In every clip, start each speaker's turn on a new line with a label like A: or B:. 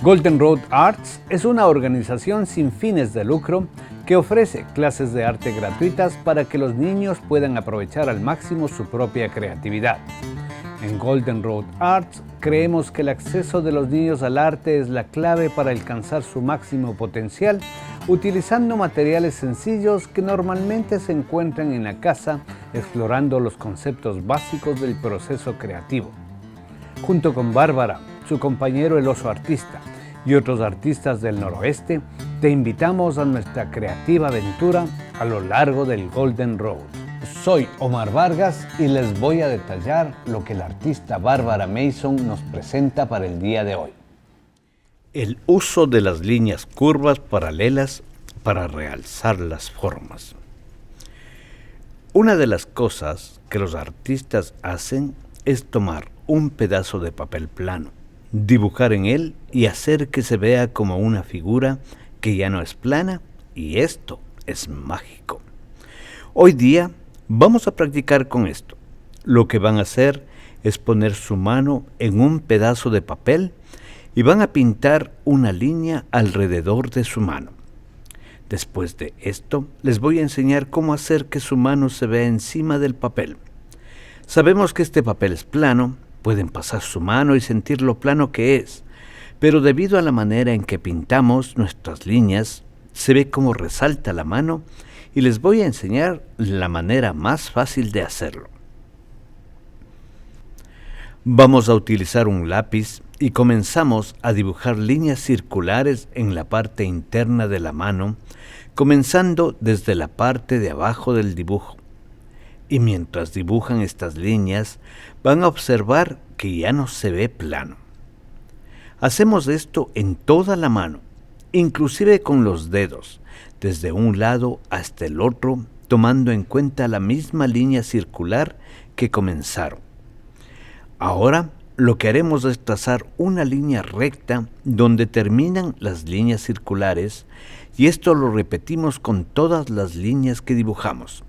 A: Golden Road Arts es una organización sin fines de lucro que ofrece clases de arte gratuitas para que los niños puedan aprovechar al máximo su propia creatividad. En Golden Road Arts creemos que el acceso de los niños al arte es la clave para alcanzar su máximo potencial, utilizando materiales sencillos que normalmente se encuentran en la casa, explorando los conceptos básicos del proceso creativo. Junto con Bárbara, su compañero el oso artista, y otros artistas del noroeste, te invitamos a nuestra creativa aventura a lo largo del Golden Road. Soy Omar Vargas y les voy a detallar lo que la artista Bárbara Mason nos presenta para el día de hoy.
B: El uso de las líneas curvas paralelas para realzar las formas. Una de las cosas que los artistas hacen es tomar un pedazo de papel plano, dibujar en él y hacer que se vea como una figura que ya no es plana, y esto es mágico. Hoy día vamos a practicar con esto. Lo que van a hacer es poner su mano en un pedazo de papel y van a pintar una línea alrededor de su mano. Después de esto, les voy a enseñar cómo hacer que su mano se vea encima del papel. Sabemos que este papel es plano, pueden pasar su mano y sentir lo plano que es, pero debido a la manera en que pintamos nuestras líneas, se ve cómo resalta la mano y les voy a enseñar la manera más fácil de hacerlo. Vamos a utilizar un lápiz y comenzamos a dibujar líneas circulares en la parte interna de la mano, comenzando desde la parte de abajo del dibujo. Y mientras dibujan estas líneas, van a observar que ya no se ve plano. Hacemos esto en toda la mano, inclusive con los dedos, desde un lado hasta el otro, tomando en cuenta la misma línea circular que comenzaron. Ahora lo que haremos es trazar una línea recta donde terminan las líneas circulares, y esto lo repetimos con todas las líneas que dibujamos.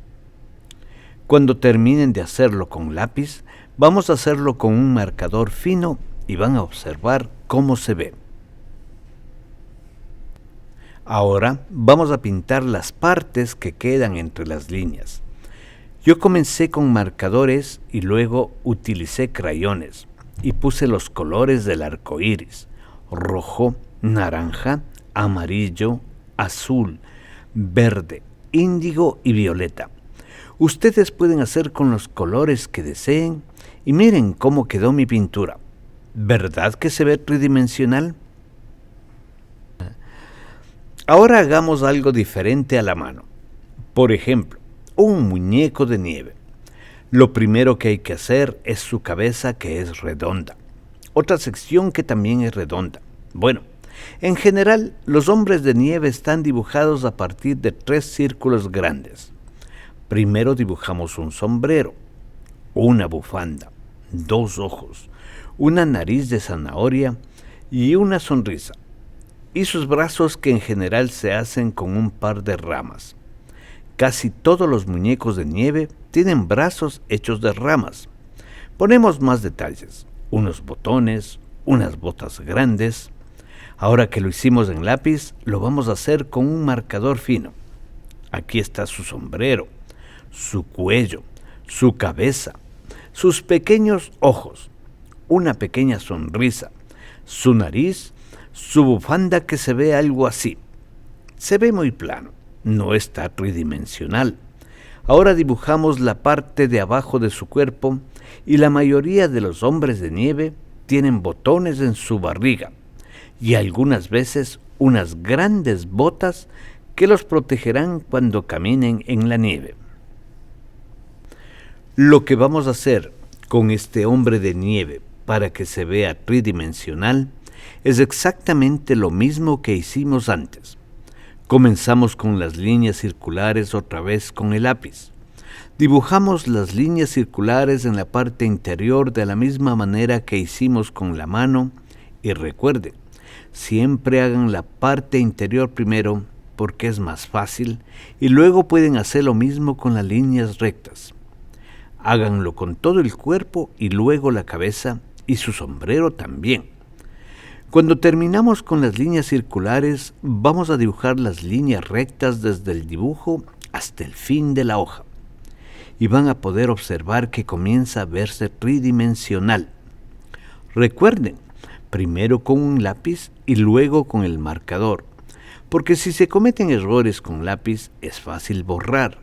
B: Cuando terminen de hacerlo con lápiz, vamos a hacerlo con un marcador fino y van a observar cómo se ve. Ahora vamos a pintar las partes que quedan entre las líneas. Yo comencé con marcadores y luego utilicé crayones y puse los colores del arco iris: rojo, naranja, amarillo, azul, verde, índigo y violeta. Ustedes pueden hacer con los colores que deseen y miren cómo quedó mi pintura. ¿Verdad que se ve tridimensional? Ahora hagamos algo diferente a la mano. Por ejemplo, un muñeco de nieve. Lo primero que hay que hacer es su cabeza, que es redonda. Otra sección que también es redonda. Bueno, en general, los hombres de nieve están dibujados a partir de 3 círculos grandes. Primero dibujamos un sombrero, una bufanda, 2 ojos, una nariz de zanahoria y una sonrisa, y sus brazos, que en general se hacen con un par de ramas. Casi todos los muñecos de nieve tienen brazos hechos de ramas. Ponemos más detalles: unos botones, unas botas grandes. Ahora que lo hicimos en lápiz, lo vamos a hacer con un marcador fino. Aquí está su sombrero, su cuello, su cabeza, sus pequeños ojos, una pequeña sonrisa, su nariz, su bufanda, que se ve algo así. Se ve muy plano, no está tridimensional. Ahora dibujamos la parte de abajo de su cuerpo, y la mayoría de los hombres de nieve tienen botones en su barriga y algunas veces unas grandes botas que los protegerán cuando caminen en la nieve. Lo que vamos a hacer con este hombre de nieve para que se vea tridimensional es exactamente lo mismo que hicimos antes. Comenzamos con las líneas circulares otra vez con el lápiz. Dibujamos las líneas circulares en la parte interior de la misma manera que hicimos con la mano, y recuerden, siempre hagan la parte interior primero porque es más fácil, y luego pueden hacer lo mismo con las líneas rectas. Háganlo con todo el cuerpo y luego la cabeza y su sombrero también. Cuando terminamos con las líneas circulares, vamos a dibujar las líneas rectas desde el dibujo hasta el fin de la hoja. Y van a poder observar que comienza a verse tridimensional. Recuerden, primero con un lápiz y luego con el marcador, porque si se cometen errores con lápiz es fácil borrar,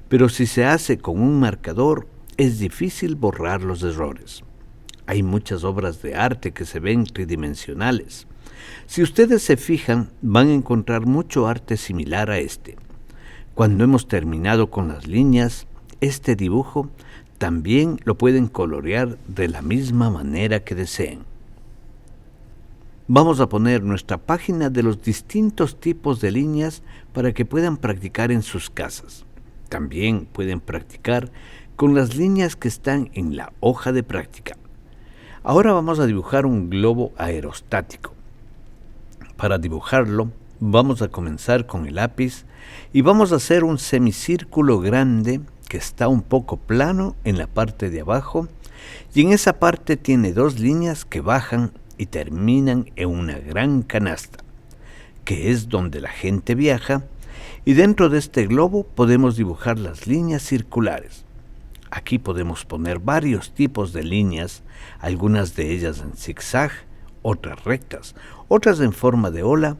B: pero si se hace con un marcador es difícil borrar los errores. Hay muchas obras de arte que se ven tridimensionales. Si ustedes se fijan, van a encontrar mucho arte similar a este. Cuando hemos terminado con las líneas, este dibujo también lo pueden colorear de la misma manera que deseen. Vamos a poner nuestra página de los distintos tipos de líneas para que puedan practicar en sus casas. También pueden practicar con las líneas que están en la hoja de práctica. Ahora vamos a dibujar un globo aerostático. Para dibujarlo, vamos a comenzar con el lápiz y vamos a hacer un semicírculo grande que está un poco plano en la parte de abajo y en esa parte tiene dos líneas que bajan y terminan en una gran canasta, que es donde la gente viaja, y dentro de este globo podemos dibujar las líneas circulares. Aquí podemos poner varios tipos de líneas, algunas de ellas en zigzag, otras rectas, otras en forma de ola,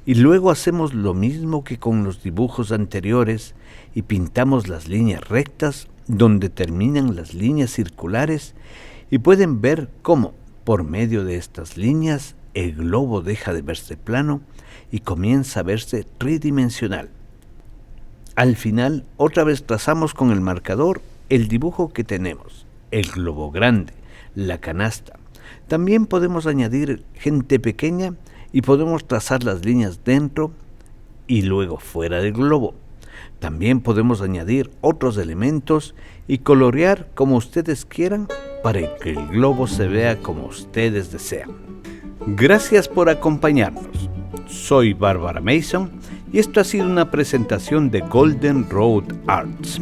B: y luego hacemos lo mismo que con los dibujos anteriores y pintamos las líneas rectas donde terminan las líneas circulares, y pueden ver cómo, por medio de estas líneas, el globo deja de verse plano y comienza a verse tridimensional. Al final, otra vez trazamos con el marcador el dibujo que tenemos, el globo grande, la canasta. También podemos añadir gente pequeña y podemos trazar las líneas dentro y luego fuera del globo. También podemos añadir otros elementos y colorear como ustedes quieran para que el globo se vea como ustedes desean. Gracias por acompañarnos. Soy Bárbara Mason y esto ha sido una presentación de Golden Road Arts.